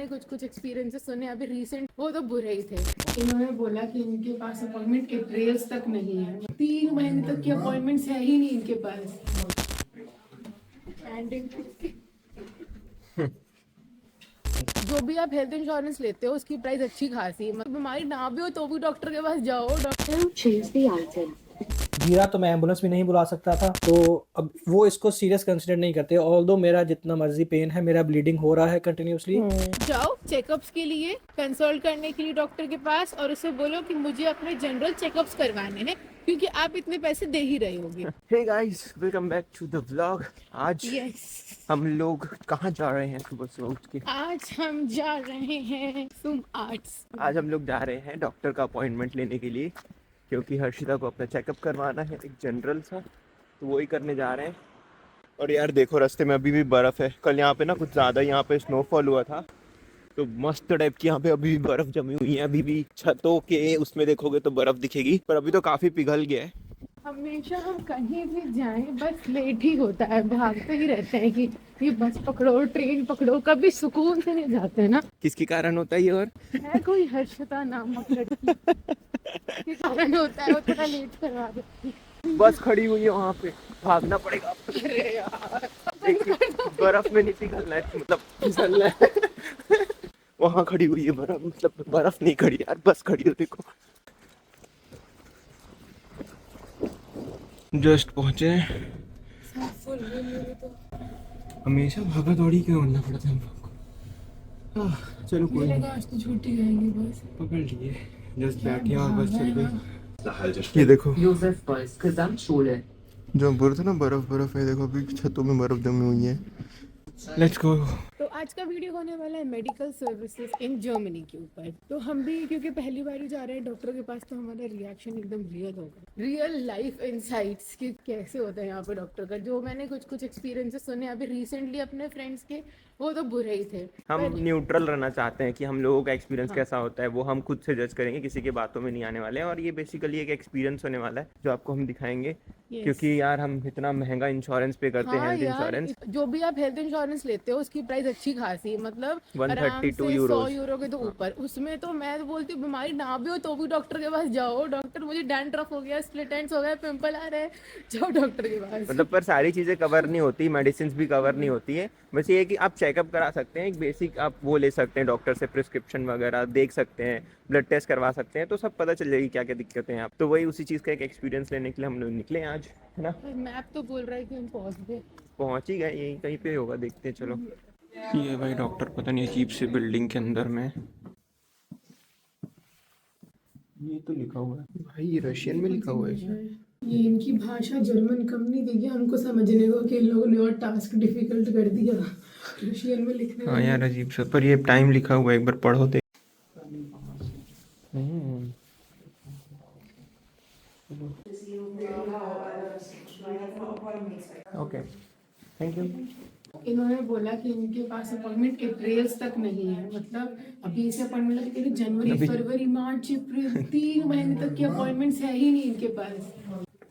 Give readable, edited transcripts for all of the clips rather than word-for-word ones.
मैंने कुछ कुछ एक्सपीरियंसेस सुने अभी रिसेंट, वो तो बुरे ही थे। इन्होंने बोला कि इनके पास अपॉइंटमेंट के ट्रेल्स तक नहीं है, 3 महीने तक की अपॉइंटमेंट्स है ही नहीं इनके पास। जो भी आप हेल्थ इंश्योरेंस लेते हो उसकी प्राइस अच्छी खासी है, मतलब बीमारी ना भी हो तो भी डॉक्टर के पास जाओ। डॉक्टर गिरा तो मैं एम्बुलेंस भी नहीं बुला सकता था, तो अब वो इसको सीरियस कंसिडर नहीं करते। ऑल्दो मेरा जितना मर्जी पेन है, मेरा ब्लीडिंग हो रहा है कंटिन्यूसली। जाओ चेकअप्स के लिए, कंसल्ट करने के लिए डॉक्टर के पास, और उससे बोलो कि मुझे अपने जनरल चेकअप्स करवाने हैं क्योंकि आप इतने पैसे दे ही रहे होगे। Hey guys, welcome back to the vlog. आज यस, हम लोग कहाँ जा रहे हैं सुबह से उठ के? आज हम जा रहे हैं सुम आर्ट्स। आज हम लोग जा रहे हैं डॉक्टर का अपॉइंटमेंट लेने के लिए, क्योंकि हर्षिता को अपना चेकअप करवाना है, एक जनरल सा, तो वही करने जा रहे हैं। और यार देखो, रास्ते में अभी भी बर्फ़ है। कल यहाँ पे ना कुछ ज़्यादा यहाँ पे स्नोफॉल हुआ था, तो मस्त टाइप की यहाँ पे अभी भी बर्फ़ जमी हुई है। अभी भी छतों के उसमें देखोगे तो बर्फ़ दिखेगी, पर अभी तो काफ़ी पिघल गया है। हमेशा हम कहीं भी जाएं बस लेट ही होता है, भागते ही रहते हैं कि ये बस पकड़ो, ट्रेन पकड़ो, कभी सुकून से नहीं जाते ना। किसके कारण होता है ये? और है कोई हर्षिता नामक लड़की के कारण होता है, वो थोड़ा लेट करवा देती है। बस खड़ी हुई है वहाँ पे, भागना पड़ेगा। अरे यार, बर्फ में नहीं पिघलना है, मतलब फिसलना है। वहाँ खड़ी हुई है बर्फ, मतलब बर्फ नहीं खड़ी यार, बस खड़ी है। देखो जस्ट पहुँचे। हमेशा भागा दौड़ी क्यों करना पड़ता है हम लोग को? चलो कोई नहीं, आज तो छुट्टी जाएगी बस। पकड़ लिए, जस्ट बैठे और बस चल गए। ये देखो Josef Beuys Gesamtschule. जो हम बोल रहे थे ना, बर्फ बर्फ है, देखो अभी छतों में बर्फ जमी हुई है। Let's go. तो आज का वीडियो होने वाला है मेडिकल सर्विसेज इन जर्मनी के ऊपर। तो हम भी क्योंकि पहली बार ही जा रहे हैं डॉक्टर के पास, तो हमारा रिएक्शन एकदम रियल होगा, रियल लाइफ इनसाइट्स कि कैसे होता है यहाँ पे डॉक्टर का। जो मैंने कुछ कुछ एक्सपीरियंसेस सुने अभी रिसेंटली अपने फ्रेंड्स के, वो तो बुरे ही थे। हम न्यूट्रल रहना चाहते हैं कि हम लोगों का एक्सपीरियंस कैसा होता है वो हम खुद से जज करेंगे, किसी के बातों में नहीं आने वाले हैं। और ये बेसिकली एक एक्सपीरियंस होने वाला है जो आपको हम दिखाएंगे। क्योंकि यार हम इतना महंगा इंश्योरेंस पे करते हैं, हेल्थ इंश्योरेंस। जो भी आप हेल्थ इंश्योरेंस लेते हो उसकी प्राइस अच्छी खासी है, मतलब 132 100 यूरो के तो ऊपर। उसमें तो मैं तो बोलती हूँ बीमारी ना भी हो तो भी डॉक्टर के पास जाओ। डॉक्टर, मुझे डैंड्रफ हो गया, स्प्लिट एंड्स हो गया, पिंपल आ रहे हैं, जाओ डॉक्टर के पास। मतलब पर सारी चीज़ें कवर नहीं होती, मेडिसिन भी कवर नहीं होती है। बस ये है कि आप चेकअप करा सकते हैं, एक बेसिक आप वो ले सकते हैं डॉक्टर से, प्रिस्क्रिप्शन वगैरह देख सकते हैं, ब्लड टेस्ट करवा सकते हैं, तो सब पता चल जाएगी क्या क्या दिक्कतें हैं आप। तो वही उसी चीज़ का एक एक्सपीरियंस लेने के लिए हम लोग निकले आज, है ना। मैप तो बोल रहा है कि हम पहुँच ही गए, यहीं कहीं पे होगा, देखते हैं चलो। ये भाई डॉक्टर पता नहीं अजीब से बिल्डिंग के अंदर में, ये तो लिखा हुआ है भाई, ये रशियन में लिखा हुआ है क्या? ये इनकी भाषा जर्मन कम नहीं देगी हमको समझने को कि इन लोगों ने और टास्क डिफिकल्ट कर दिया रशियन में लिखने। हाँ यार अजीब सा, पर ये टाइम लिखा हुआ है, एक बार पढ़ो देख। Okay, thank you. इन्होंने बोला कि इनके पास अपॉइंटमेंट के ट्रेल्स तक नहीं है, मतलब अभी से अपॉइंटमेंट लगे कि जनवरी फरवरी मार्च अप्रैल 3 महीने तक की अपॉइंटमेंट्स है ही नहीं इनके पास।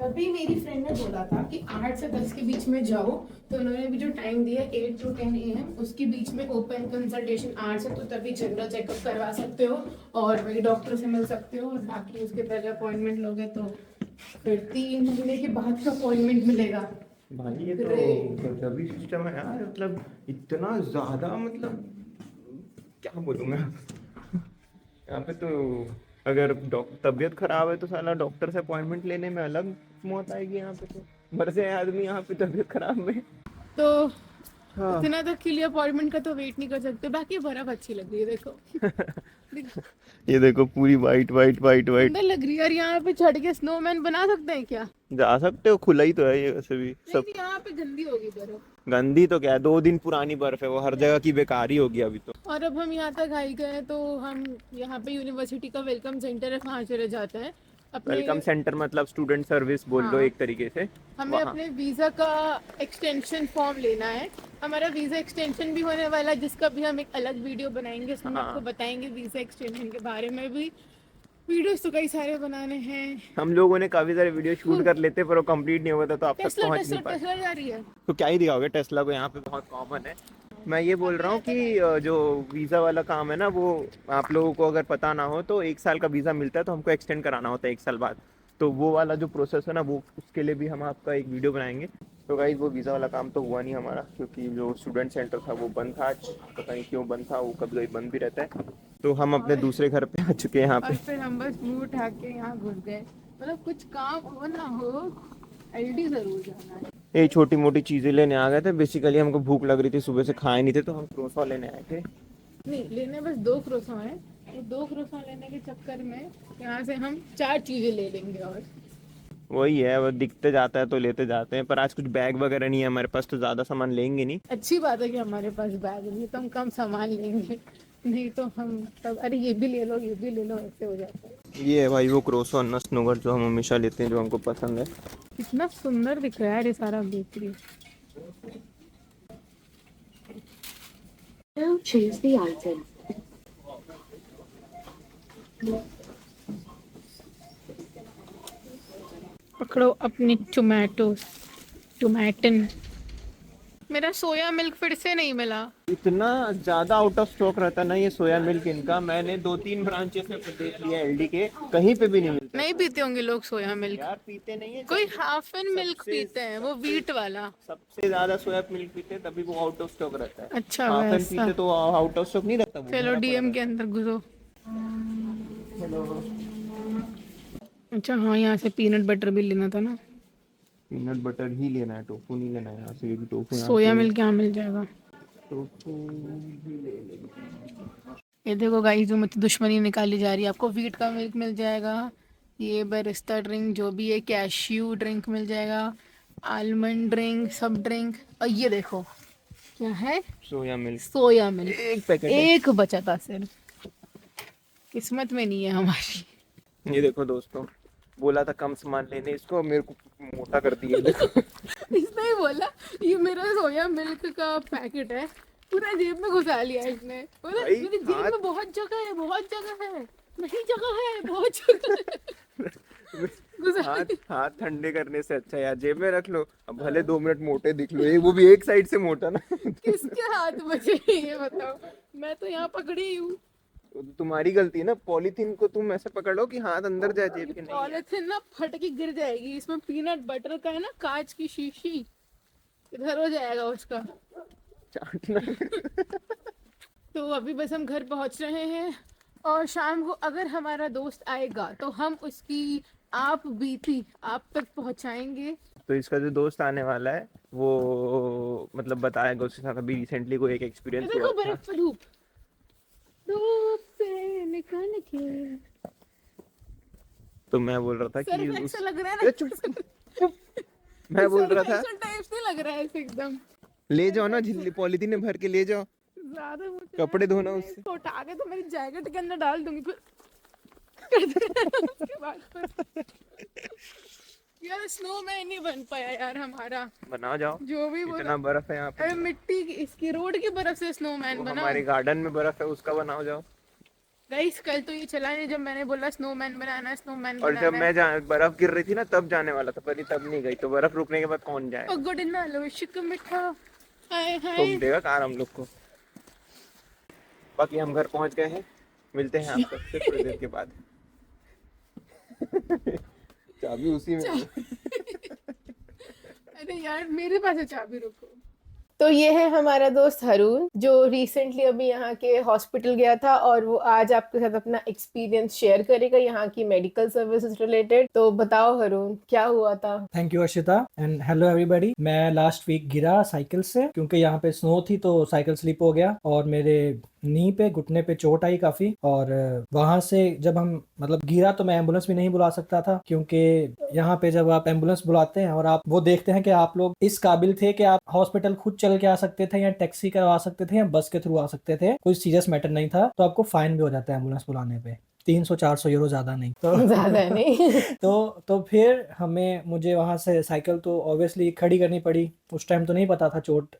तभी मेरी फ्रेंड ने बोला था कि 8 से 10 के बीच में जाओ, तो उन्होंने भी जो टाइम दिया 8 to 10 AM, उसके बीच में ओपन कंसल्टेशन 8 से, तो तभी जनरल चेकअप करवा सकते हो और वही डॉक्टर से मिल सकते हो। और बाकी उसके पहले अपॉइंटमेंट लोगे तो फिर 3 महीने के बाद का अपॉइंटमेंट मिलेगा। भाई ये तो गजबी सिस्टम है यार, मतलब इतना ज़्यादा, मतलब क्या बोलूँ मैं। यहाँ पे तो अगर तबीयत खराब है तो साला डॉक्टर से अपॉइंटमेंट लेने में अलग मौत आएगी। यहाँ पे तो मर जाए आदमी यहाँ पे तबीयत खराब में। तो हाँ। इतना तक के लिए अपॉइंटमेंट का तो वेट नहीं कर सकते। बाकी बर्फ अच्छी लग रही है, देखो ये देखो पूरी वाइट वाइट वाइट वाइट सुंदर लग रही है। और यहाँ पे चढ़ के स्नोमैन बना सकते हैं क्या? जा सकते हो, खुला ही तो है ये वैसे भी सब। नहीं, यहाँ पे गंदी होगी बर्फ। गंदी तो क्या है, 2 दिन पुरानी बर्फ है, वो हर जगह की बेकार ही होगी अभी तो। और अब हम यहाँ तक आई गए तो हम यहाँ पे यूनिवर्सिटी का वेलकम सेंटर है, वहाँ चले जाते हैं। वेलकम सेंटर मतलब स्टूडेंट सर्विस बोल लो एक तरीके से। हमें अपने वीजा का एक्सटेंशन फॉर्म लेना है। हमारा वीजा एक्सटेंशन भी होने वाला है, जिसका भी हम एक अलग वीडियो बनाएंगे, उसमें आपको बताएंगे वीजा एक्सटेंशन के बारे में भी। वीडियोस तो कई सारे बनाने हैं, हम लोगों ने काफी सारे वीडियो शूट कर लेते पर वो कंप्लीट नहीं हुआ था, तो आप तक पहुंच नहीं पाए। टेस्ला जा रही है। तो क्या ही दिखाओगे टेस्ला को, यहाँ पे बहुत कॉमन है। मैं ये बोल रहा हूँ कि जो वीज़ा वाला काम है ना, वो आप लोगों को अगर पता ना हो तो 1 साल का वीज़ा मिलता है, तो हमको एक्सटेंड कराना होता है 1 साल बाद। तो वो वाला जो प्रोसेस है ना, वो उसके लिए भी हम आपका एक वीडियो बनाएंगे। तो गाइस वो वीज़ा वाला काम तो हुआ नहीं हमारा, क्योंकि जो स्टूडेंट सेंटर था वो बंद था आज, पता नहीं क्यों बंद था, वो कभी कभी बंद भी रहता है। तो हम अपने दूसरे घर पे आ चुके हैं यहाँ और पे। फिर हम बस मुंह उठा के यहाँ घुस गए। मतलब कुछ काम हो ना हो, एलडी जरूर जाना है। ये छोटी मोटी चीज़ें लेने आ गए थे। बेसिकली हमको भूख लग रही थी, सुबह से खाए नहीं थे, तो हम क्रोसॉन लेने आए थे। नहीं, लेने बस 2 क्रोसॉन है। तो 2 क्रोसॉन लेने के चक्कर में यहाँ से हम 4 चीजें ले लेंगे। और वही है, वो दिखते जाता है तो लेते जाते हैं, पर आज कुछ बैग वगैरह नहीं है हमारे पास, तो ज़्यादा सामान लेंगे नहीं। अच्छी बात है कि हमारे पास बैग नहीं है, तो हम कम सामान लेंगे। नहीं तो हम तब अरे ये भी ले लो, ये भी ले लो, ऐसे हो जाता है। ये है भाई वो क्रोसॉन नस्नोगर जो हम हमेशा लेते हैं, जो हमको पसंद है। कितना सुंदर दिख रहा है यार ये सारा bakery. Now choose the item. पकड़ो अपनी टोमेटन। मेरा सोया मिल्क फिर से नहीं मिला। इतना ज़्यादा आउट ऑफ स्टॉक रहता है ना ये सोया मिल्क इनका। मैंने 2-3 ब्रांचेस में देख लिया एलडी के, कहीं पे भी नहीं मिलता। नहीं पीते होंगे लोग सोया मिल्क। यार पीते नहीं है, कोई हाफ एंड मिल्क पीते हैं, वो व्हीट वाला। सबसे ज्यादा सोया मिल्क पीते हैं, तभी वो आउट ऑफ स्टॉक रहता है। अच्छा हाफ एंड वैसा। पीते तो आउट ऑफ स्टॉक नहीं रहता वो। चलो डीएम के अंदर घुसो। अच्छा हाँ, यहाँ से पीनट बटर भी लेना था ना। पीनट बटर ही लेना है, टोफू नहीं लेना है यहाँ से, क्योंकि टोफू यहाँ सोया पे मिल्क यहाँ मिल जाएगा। टोफू ही ले लेंगे। ये देखो गाइस, जो मुझे दुश्मनी निकाली जा रही है। आपको व्हीट का मिल्क मिल जाएगा, ये बरिस्ता ड्रिंक जो भी है, कैश्यू ड्रिंक मिल जाएगा, आलमंड ड्रिंक, सब ड्रिंक। और ये देखो क्या है, सोया मिल्क सोया मिल्क। एक पैकेट है। एक बचा था सिर्फ, किस्मत में नहीं है हमारी। ये देखो दोस्तों, बोला था कम सामान लेने, इसको मेरे को मोटा कर दिया देखो। इसने ही बोला ये मेरा सोया मिल्क का पैकेट है, पूरा जेब में घुसा लिया इसने। बोला भाई, मेरी जेब हाथ- में बहुत जगह है, बहुत जगह है। नहीं जगह है, बहुत जगह है। घुसा हाथ हाथ ठंडे करने से अच्छा यार जेब में रख लो। अब भले 2 मिनट मोटे दिख लो, वो भी एक साइड से मोटा ना। किसके हाथ बचे ये बताओ। मैं तो यहाँ पकड़ी हूँ। तो तुम्हारी गलती है ना, पॉलीथीन को तुम ऐसे पकड़ लो कि हाथ अंदर जाए जेब के। नहीं पॉलिथीन ना फट के गिर जाएगी। इसमें पीनट बटर का है ना, कांच की शीशी, इधर हो जाएगा उसका। चाटना। तो अभी बस हम घर पहुंच रहे हैं, और शाम को अगर हमारा दोस्त आएगा तो हम उसकी आप बीती आप तक पहुंचाएंगे। तो इसका जो दोस्त आने वाला है वो मतलब बताएगा, उसके साथ अभी रिसेंटली कोई एक ये एक्सपीरियंस देखो हुआ था। बर्फ पे धूप, धूप से निकल के तो मैं बोल रहा था कि सर्फ उस ऐसा लग रहा है अरे ना। चुप। मैं बोल रहा था टाइप से लग रहा है ऐसे एकदम। ले जाओ ना, झिल्ली पॉलीथीन में भर के ले जाओ, ज्यादा मुझे कपड़े धोना उससे। इसको उठा के तो मेरी जैकेट के अंदर डाल दूंगी फिर। उसके बाद फिर यार स्नोमैन नहीं बन पाया यार हमारा। बना जाओ, जो भी इतना बोलो, बर्फ है यहाँ पे। अरे मिट्टी की इसकी रोड की बर्फ से स्नोमैन वो बना। हमारे गार्डन में बर्फ है, उसका बनाओ जाओ। गाइस कल तो ये चला नहीं जब मैंने बोला स्नोमैन बनाना है, स्नोमैन और जब बनाना है। मैं बर्फ गिर रही थी ना तब जाने वाला था, पर ये तब नहीं गई, तो बर्फ रुकने के बाद कौन जाए। ओ गुड ना लो शिक मिठा, हाय ठोक हाय। देगा कार हम लोग को। बाकी हम घर पहुंच गए हैं, मिलते हैं आपसे फिर थोड़ी देर के बाद। चाबी उसी में है। अरे यार मेरे पास है चाबी, रुको। तो ये है हमारा दोस्त हरून, जो रिसेंटली अभी यहाँ के हॉस्पिटल गया था, और वो आज आपके साथ अपना एक्सपीरियंस शेयर करेगा यहाँ की मेडिकल सर्विसेज रिलेटेड। तो बताओ हरून क्या हुआ था। Thank you Arshita and hello everybody. मैं लास्ट वीक गिरा साइकिल से, क्योंकि यहाँ पे स्नो थी तो साइकिल स्लिप हो गया और मेरे नी पे घुटने पे चोट आई काफी। और वहां से जब हम मतलब गिरा तो मैं एम्बुलेंस भी नहीं बुला सकता था, क्योंकि यहाँ पे जब आप एम्बुलेंस बुलाते हैं और आप वो देखते हैं कि आप लोग इस काबिल थे कि आप हॉस्पिटल खुद चल के आ सकते थे या टैक्सी करवा सकते थे या बस के थ्रू आ सकते थे, कोई सीरियस मैटर नहीं था, तो आपको फाइन भी हो जाता है एम्बुलेंस बुलाने पे, 300-400 यूरो, ज्यादा नहीं। तो ज्यादा नहीं। तो फिर मुझे वहां से साइकिल तो ऑब्वियसली खड़ी करनी पड़ी। उस टाइम तो नहीं पता था, चोट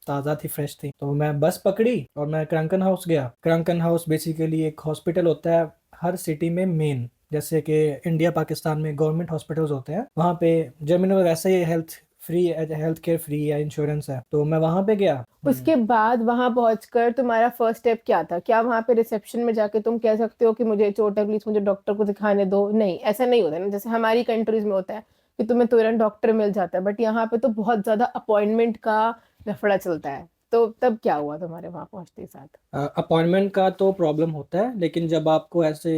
ताज़ा थी, फ्रेश थी। तो मैं बस पकड़ी और मैं क्रंकन हाउस गया। क्रंकन हाउस बेसिकली एक हॉस्पिटल होता है हर सिटी में मेन, जैसे कि इंडिया पाकिस्तान में गवर्नमेंट हॉस्पिटल्स होते हैं, वहाँ पे जर्मनी में वैसे ही health free health care free है, इंश्योरेंस है, तो मैं वहां पे गया। उसके बाद वहां पहुंचकर तुम्हारा फर्स्ट स्टेप क्या था? क्या वहां पे रिसेप्शन में जाके तुम कह सकते हो कि मुझे चोट है, प्लीज मुझे डॉक्टर को दिखाने दो? नहीं, ऐसा नहीं होता ना, जैसे हमारी कंट्रीज में होता है कि तुम्हें तुरंत डॉक्टर मिल जाता है, बट यहाँ पे तो बहुत ज्यादा अपॉइंटमेंट का लफड़ा चलता है। तो तब क्या हुआ तुम्हारे वहां पहुंचते ही साथ? अपॉइंटमेंट का तो प्रॉब्लम होता है, लेकिन जब आपको ऐसे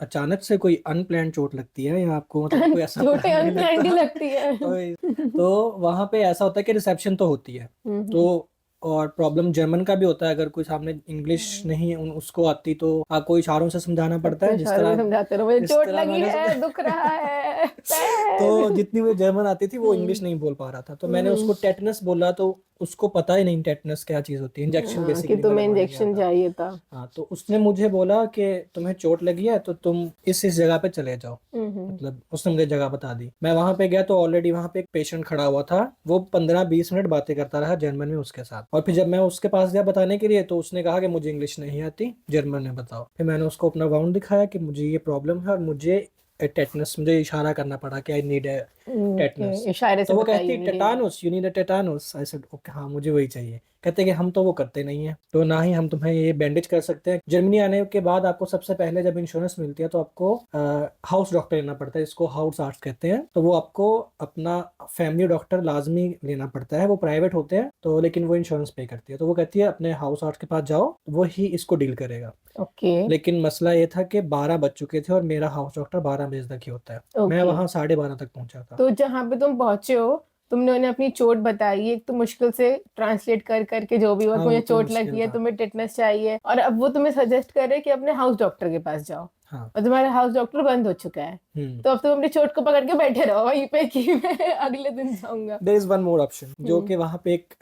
अचानक से कोई अनप्लान्ड चोट लगती है या आपको मतलब कोई ऐसा छोटे प्लान नहीं अनप्लान्ड ही लगता लगती है। तो वहां पे ऐसा होता है कि रिसेप्शन तो होती है। तो और प्रॉब्लम जर्मन का भी होता है, अगर कोई सामने इंग्लिश नहीं उसको आती तो आपको इशारों से समझाना पड़ता सबको है, जिस इशारों में तरह समझाते रहो, मुझे जिस चोट तरह लगी मैंने है, दुख रहा है तो पैर। जितनी मुझे जर्मन आती थी वो इंग्लिश नहीं बोल पा रहा था, तो मैंने उसको टेटनस बोला, तो उसको पता ही नहीं टेटनस क्या चीज होती है, इंजेक्शन हाँ, कि बेसिकली मैं तुम्हें लगवाने गया इंजेक्शन था। चाहिए था। हाँ, तो उसने मुझे बोला कि तुम्हें चोट लगी है तो तुम इस जगह पे चले जाओ। हम्म। मतलब उसने मुझे जगह बता दी, मैं वहां पे गया तो ऑलरेडी वहां पे एक पेशेंट खड़ा हुआ था, वो 15-20 मिनट बातें करता रहा जर्मन में उसके साथ, और फिर जब मैं उसके पास गया बताने के लिए तो उसने कहा कि मुझे इंग्लिश नहीं आती, जर्मन में बताओ। फिर मैंने उसको अपना वाउंड दिखाया कि मुझे ये प्रॉब्लम है और मुझे टेटनस, मुझे इशारा करना पड़ा कि आई नीड टेटनस। इशारे से तो वो कहती बताइए नहीं। Tetanus, you need a tetanus. I said okay, हाँ मुझे वही चाहिए। कहते कि हम तो वो करते नहीं है, तो ना ही हम तुम्हें ये बैंडेज कर सकते हैं। जर्मनी आने के बाद आपको सबसे पहले जब इंश्योरेंस मिलती है तो आपको हाउस डॉक्टर लेना पड़ता है, इसको हाउस आर्ट्स कहते हैं। तो वो आपको अपना फैमिली डॉक्टर लाजमी लेना पड़ता है, वो प्राइवेट होते हैं तो, लेकिन वो इंश्योरेंस पे करती है। तो वो कहती है अपने हाउस आर्ट्स के पास जाओ, वो ही इसको डील करेगा। ओके लेकिन मसला ये था कि 12 बज चुके थे और मेरा हाउस डॉक्टर 12 बजे तक ही होता है। मैं ओके। वहां 12:30 तक पहुंचा था। तो जहाँ पे तुम पहुंचे हो, तुमने उन्हें अपनी चोट बताई, एक तो मुश्किल से ट्रांसलेट कर करके जो भी हुआ हाँ कि वो मुझे तो चोट मुश्किल लगी है, था। तुम्हें टेटनस चाहिए, और अब वो तुम्हें सजेस्ट कर रहे हैं कि अपने हाउस डॉक्टर के पास जाओ, हाँ। और तुम्हारा हाउस डॉक्टर बंद हो चुका है। तो अब तुम अपनी चोट को पकड़ के बैठे रहो वहीं पे कि मैं अगले दिन जाऊंगा। There is one more option, जो हम्म। कि वहां पे एक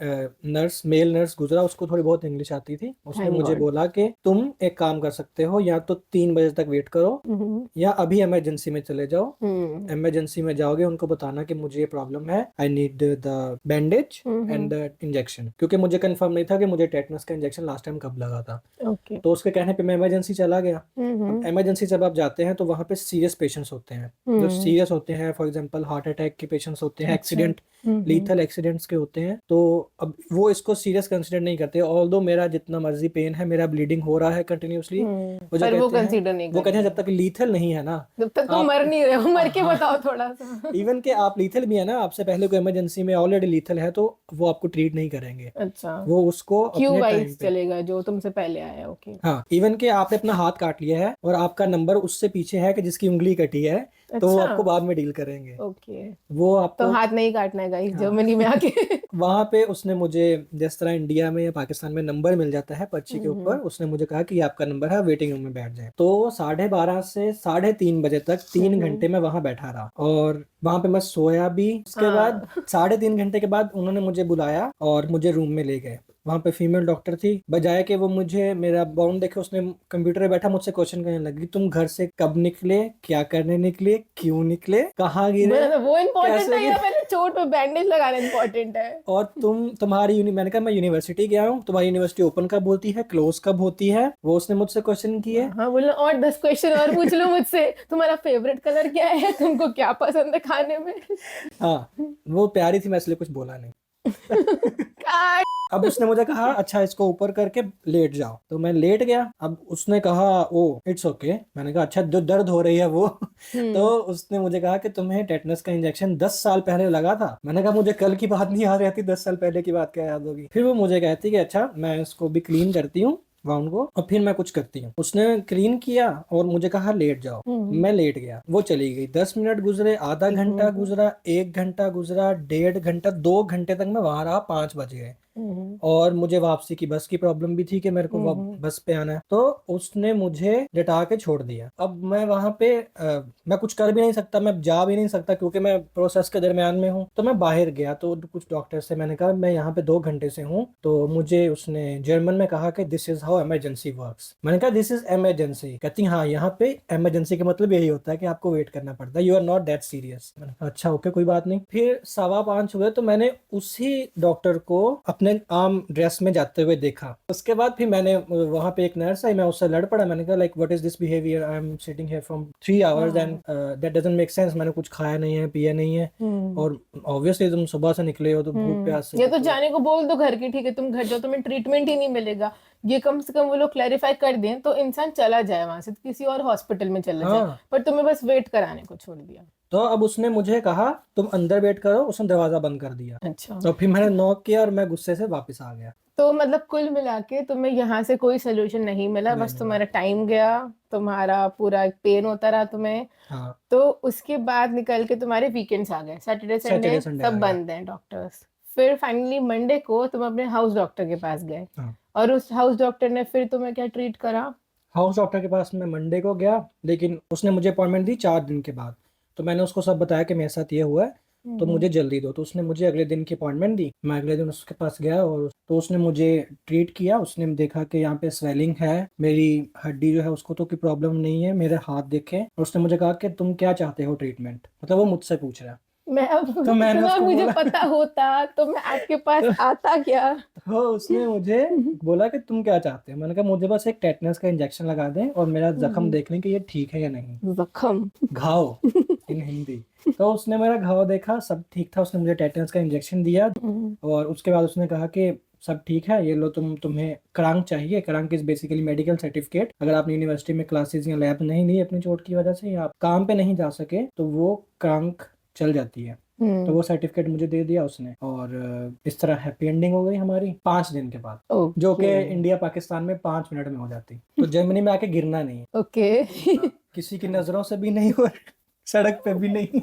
नर्स, मेल नर्स गुजरा, उसको थोड़ी बहुत इंग्लिश आती थी। उसने थैंक मुझे गॉड। बोला कि तुम एक काम कर सकते हो, या तो 3 बजे तक वेट करो हम्म। या अभी इमरजेंसी में चले जाओ। हम्म। इमरजेंसी में जाओगे, उनको बताना कि मुझे ये प्रॉब्लम है, I need the bandage hmm. And the injection, क्योंकि मुझे कंफर्म नहीं था कि मुझे टेटनस का इंजेक्शन लास्ट टाइम कब लगा था। ओके। तो उसके कहने पे मैं इमरजेंसी चला गया। अब हम्म। इमरजेंसी जब आप जाते हैं तो वहाँ पे सीरियस पेशेंट्स होते हैं, जो हम्म। सीरियस होते हैं, फॉर एग्जांपल हार्ट अटैक के पेशेंट्स होते हैं, अच्छा। एक्सीडेंट, लीथल एक्सीडेंट्स के होते हैं। तो अब वो इसको सीरियस कंसिडर नहीं करते, ऑल्दो मेरा जितना मर्जी पेन है, मेरा ब्लीडिंग हो रहा है कंटिन्यूसली, वो जो पर वो कहते हैं, कंसीडर नहीं वो कहते हैं करेंगे जब तक लीथल नहीं है ना, जब तक तुम आप मर नहीं रहे हो, मर के हाँ, बताओ थोड़ा सा। इवन के आप लीथल भी है ना, आपसे पहले कोई इमरजेंसी में ऑलरेडी लीथल है तो वो आपको ट्रीट नहीं करेंगे, अच्छा, वो उसको क्यू अपने टाइम वाइज पे। चलेगा जो तुमसे पहले आया। ओके। हाँ, इवन के आपने अपना हाथ काट लिया है और आपका नंबर उससे पीछे है कि जिसकी उंगली कटी है, तो वो अच्छा। आपको बाद में डील करेंगे। ओके। वो तो आपको हाथ नहीं काटना है गाइस हाँ, जर्मनी में आके। वहां पे उसने मुझे, जिस तरह इंडिया में या पाकिस्तान में नंबर मिल जाता है पर्ची के ऊपर, उसने मुझे कहा कि ये आपका नंबर है, वेटिंग रूम में बैठ जाए। तो 12:30 से 3:30 बजे तक 3 घंटे मैं वहां बैठा रहा, और वहां पे मैं सोया भी। उसके बाद हाँ। 3.5 घंटे के बाद उन्होंने मुझे बुलाया और मुझे रूम में ले गए। वहां पे फीमेल डॉक्टर थी, बजाय कि वो मुझे मेरा बाउंड देखे, उसने कंप्यूटर पे बैठा मुझसे क्वेश्चन करने लगी, तुम घर से कब निकले, क्या करने निकले, क्यों निकले, कहाँ गिरे, वो इम्पोर्टेंट कैसे है या गिरे, पहले चोट पे बैंडेज लगाना इम्पोर्टेंट है? और मैंने कहा मैं यूनिवर्सिटी गया हूँ, तुम्हारी यूनिवर्सिटी ओपन कब होती है, क्लोज कब होती है, वो उसने मुझसे क्वेश्चन किए। हाँ, बोलो और 10 क्वेश्चन और पूछ लो मुझसे। तुम्हारा फेवरेट कलर क्या है, तुमको क्या पसंद है खाने में? हाँ, वो प्यारी थी, मैं इसलिए कुछ बोला नहीं। काट। अब उसने मुझे कहा अच्छा इसको ऊपर करके लेट जाओ, तो मैं लेट गया। अब उसने कहा ओ इट्स ओके, मैंने कहा अच्छा जो दर्द हो रही है वो तो उसने मुझे कहा कि तुम्हें टेटनस का इंजेक्शन 10 साल पहले लगा था। मैंने कहा मुझे कल की बात नहीं याद रहती, 10 साल पहले की बात क्या याद होगी। फिर वो मुझे कहती कि अच्छा मैं इसको भी क्लीन करती हूँ वाउंड को, और फिर मैं कुछ करती हूँ। उसने क्लीन किया और मुझे कहा लेट जाओ, मैं लेट गया। वो चली गई, 10 मिनट गुजरे, आधा घंटा गुजरा, 1 घंटा गुजरा, 1.5 घंटा, 2 घंटे तक मैं वहां रहा, 5 बज गए। और मुझे वापसी की बस की प्रॉब्लम भी थी कि मेरे को बस पे आना है, तो उसने मुझे लिटा के छोड़ दिया। अब मैं वहां पे मैं कुछ कर भी नहीं सकता, मैं जा भी नहीं सकता क्योंकि मैं प्रोसेस के दरमियान में हूँ। तो मैं बाहर गया, तो कुछ डॉक्टर से मैंने कहा मैं यहाँ पे 2 घंटे से हूँ। तो मुझे उसने जर्मन में कहा कि this is how emergency works. मैंने कहा दिस इज इमरजेंसी। कहती हाँ यहाँ पे इमरजेंसी का मतलब यही होता है कि आपको वेट करना पड़ता है, you are not that serious. मैंने कहा अच्छा ओके कोई बात नहीं। फिर 5:15 हुए तो मैंने उसी डॉक्टर को अपने अपने आम ड्रेस में जाते हुए देखा। उसके बाद फिर मैंने वहाँ पे एक नर्स आई, मैं उससे लड़ पड़ा। मैंने कहा like what is this behaviour, I am sitting here from 3 hours and that doesn't make sense. मैंने कुछ खाया नहीं है, पिया नहीं है, और ऑब्वियसली तुम सुबह से निकले हो तो भूख प्यास से। ये तो जाने को बोल दो घर की, ठीक है तुम घर जाओ, तुम्हें ट्रीटमेंट ही नहीं मिलेगा, ये कम से कम वो लोग क्लैरिफाई कर दें तो इंसान चला जाए वहां से, किसी और हॉस्पिटल में चला जाए, हाँ। पर तुम्हें बस वेट कराने को छोड़ दिया। तो अब उसने मुझे कहा तुम अंदर वेट करो, उसने दरवाजा बंद कर दिया। अच्छा, तो फिर मैंने नॉक किया और मैं गुस्से से वापस आ गया। तो मतलब कुल मिला के तुम्हें यहाँ से कोई सोल्यूशन नहीं मिला, नहीं बस मिला। तुम्हारा टाइम गया, तुम्हारा पूरा एक पेन होता रहा तुम्हें। हाँ, तो उसके बाद निकल के तुम्हारे वीकेंड्स आ गए, सैटरडे संडे संडे आ सब गया। बंद हैं डॉक्टर्स। फिर फाइनली मंडे को तुम अपने हाउस डॉक्टर के पास गए, हाँ। और उस हाउस डॉक्टर ने फिर तुम्हें क्या ट्रीट करा? हाउस डॉक्टर के पास मैं मंडे को गया, लेकिन उसने मुझे अपॉइंटमेंट दी 4 दिन के बाद। तो मैंने उसको सब बताया कि मेरे साथ ये हुआ है, तो मुझे जल्दी दो। तो उसने मुझे अगले दिन की अपॉइंटमेंट दी। मैं अगले दिन उसके पास गया और तो उसने मुझे ट्रीट किया। उसने देखा कि यहाँ पे स्वेलिंग है, मेरी हड्डी जो है उसको तो कोई प्रॉब्लम नहीं है, मेरे हाथ देखे, और उसने मुझे कहा कि तुम क्या चाहते हो ट्रीटमेंट, मतलब वो मुझसे पूछ रहा है। मैं अब तो मैंने इतना उसको मुझे बोला पता होता तो मैं आपके पास आता क्या? तो उसने मुझे बोला कि तुम क्या चाहते हो। मैंने कहा मुझे बस एक टेटनस का इंजेक्शन लगा दें और मेरा जख्म देख लें कि ये ठीक है या नहीं, जख्म। घाव इन हिंदी। तो उसने मेरा घाव देखा, सब ठीक था, उसने मुझे टेटनस का इंजेक्शन दिया, और उसके बाद उसने कहा कि सब ठीक है, ये लो तुम्हें क्रांक चाहिए। Crank is basically medical certificate. अगर आपने यूनिवर्सिटी में क्लासेस या लैब नहीं ली अपनी चोट की वजह से, या आप काम पे नहीं जा सके, तो वो क्रांक चल जाती है। तो वो सर्टिफिकेट मुझे दे दिया उसने, और इस तरह हैप्पी एंडिंग हो गई हमारी 5 दिन के बाद, जो कि इंडिया पाकिस्तान में 5 मिनट में हो जाती। तो जर्मनी में आके गिरना नहीं है, ओके। किसी की नजरों से भी नहीं और सड़क पे भी नहीं।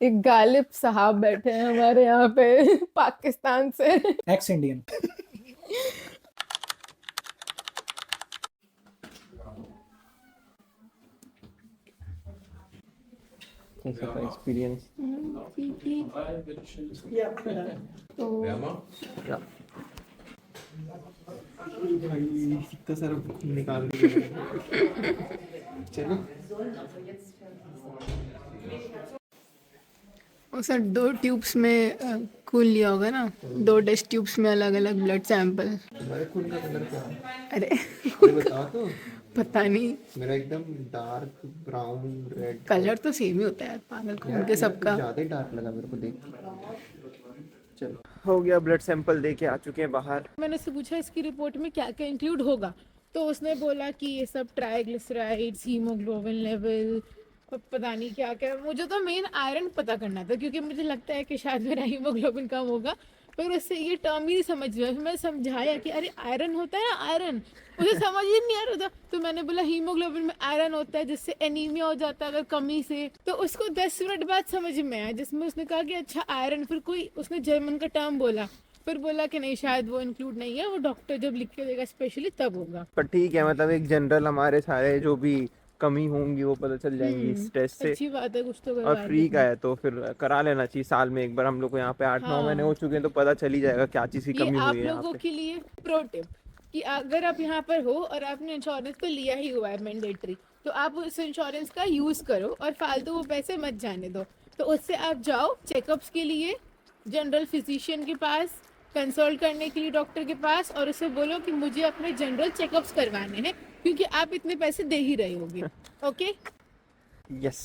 एक गालिब साहब बैठे हैं हमारे यहाँ पे पाकिस्तान से। X Indian. कैसा था एक्सपीरियंस? कितना सारा खून निकाल दिया। चलो और सर 2 ट्यूब्स में खून लिया होगा ना, 2 टेस्ट ट्यूब्स में अलग अलग ब्लड सैंपल। तुम्हारे खून का कलर क्या है? अरे ये बताओ तो। पता नहीं, मेरा एकदम डार्क ब्राउन रेड। कलर तो सेम ही होता है पागल खून के सबका। ज्यादा ही डार्क लगा मेरे को देख के। चलो हो गया, ब्लड सैंपल दे के आ चुके हैं बाहर। मैंने उससे पूछा इसकी रिपोर्ट में क्या क्या इंक्लूड होगा, तो उसने बोला कि ये सब ट्राइग्लिसराइड्स, हीमोग्लोबिन लेवल, पता नहीं क्या क्या। मुझे तो मेन आयरन पता करना था, क्योंकि मुझे लगता है कि शायद मेरा हीमोग्लोबिन कम होगा, पर उससे ये टर्म ही नहीं समझ में। मैं समझाया कि अरे आयरन होता है ना, आयरन, मुझे समझ ही नहीं आ रहा था। तो मैंने बोला हीमोग्लोबिन में आयरन होता है जिससे एनीमिया हो जाता है अगर कमी से। तो उसको 10 मिनट बाद समझ में आया, जिसमें उसने कहा कि अच्छा आयरन, फिर कोई उसने जर्मन का टर्म बोला, फिर बोला कि नहीं शायद वो इंक्लूड नहीं है, वो डॉक्टर जब लिख के देगा स्पेशली तब होगा। पर ठीक है, मतलब एक जनरल हमारे सारे जो भी कमी होंगी वो पता चल जाएंगी इस टेस्ट से। अच्छी बात है, कुछ तो और करवा फ्री का है तो फिर करा लेना चाहिए साल में एक बार। हम लोग को यहाँ पे 8-9 महीने हो चुके हैं, तो पता चल ही जाएगा क्या चीज़ की ये कमी आप हुई है यहाँ लोगों पे। के लिए प्रो टिप कि अगर आप यहाँ पर हो और आपने इंश्योरेंस तो लिया ही हुआ है मैंडेटरी, तो आप उस इंश्योरेंस का यूज करो और फालतू वो पैसे मत जाने दो। तो उससे आप जाओ चेकअप्स के लिए जनरल फिजिशियन के पास, कंसल्ट करने के लिए डॉक्टर के पास, और उससे बोलो कि मुझे अपने जनरल चेकअप्स करवाने हैं, क्योंकि आप इतने पैसे दे ही रहे होगे। Okay, yes.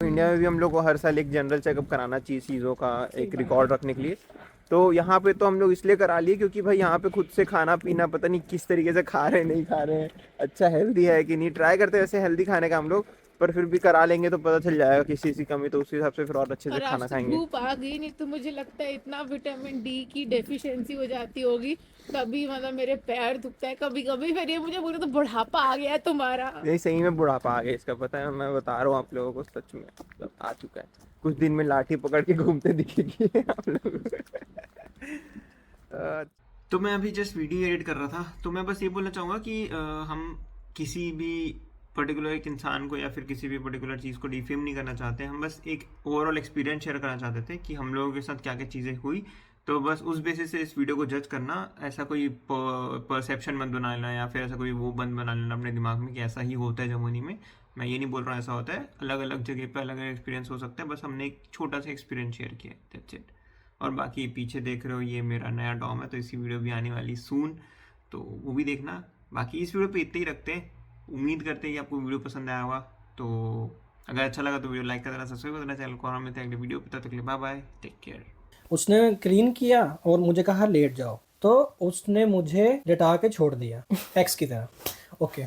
इंडिया में भी हम लोग को हर साल एक जनरल चेकअप कराना चाहिए चीज़ों का एक रिकॉर्ड रखने के लिए। तो यहाँ पे तो हम लोग इसलिए करा लिए क्योंकि भाई यहाँ पे खुद से खाना पीना पता नहीं किस तरीके से खा रहे हैं, नहीं खा रहे हैं, अच्छा हेल्दी है कि नहीं, ट्राई करते हैं वैसे हेल्दी खाने का हम लोग, पर फिर भी करा लेंगे तो पता चल जाएगा किसी चीज़ की कमी, तो उस हिसाब से फिर और अच्छे से और खाना आपसे खाएंगे। धूप आ गई, नहीं तो मुझे लगता है इतना विटामिन डी की डेफिशिएंसी हो जाती होगी, कभी मतलब मेरे पैर दुखता है कभी कभी, फिर ये मुझे बोले तो बुढ़ापा आ गया है तुम्हारा। नहीं सही में बुढ़ापा आ गया इसका, पता है, मैं बता रहा हूँ आप लोगों को, सच में मतलब आ चुका है। कुछ दिन में लाठी पकड़ के घूमते दिखेगी आप लोग। तो मैं अभी जस्ट वीडियो एडिट कर रहा था, तो मैं बस ये बोलना चाहूँगा कि हम किसी भी पर्टिकुलर एक इंसान को या फिर किसी भी पर्टिकुलर चीज़ को डिफेम नहीं करना चाहते। हम बस एक ओवरऑल एक्सपीरियंस शेयर करना चाहते थे कि हम लोगों के साथ क्या क्या चीज़ें हुई, तो बस उस बेसिस से इस वीडियो को जज करना। ऐसा कोई परसेप्शन मत बना लेना या फिर ऐसा कोई वो बंद बना लेना अपने दिमाग में कि ऐसा ही होता है जर्मनी में। मैं ये नहीं बोल रहा हूँ ऐसा होता है, अलग अलग जगह पे अलग अलग एक्सपीरियंस हो सकता है, बस हमने एक छोटा सा एक्सपीरियंस शेयर किया, दैट्स इट। और बाकी पीछे देख रहे हो ये मेरा नया डॉम है, तो इसकी वीडियो भी आने वाली सून, तो वो भी देखना। बाकी इस वीडियो पे इतना ही रखते हैं, उम्मीद करते हैं कि आपको वीडियो पसंद आया होगा। तो अगर अच्छा लगा तो वीडियो लाइक कर देना, सब्सक्राइब कर देना चैनल को, और हम मिलते हैं अगले वीडियो पे। तब तक के लिए बाय बाय, टेक केयर। उसने क्लीन किया और मुझे कहा लेट जाओ, तो उसने मुझे लेटा के छोड़ दिया एक्स की तरह। ओके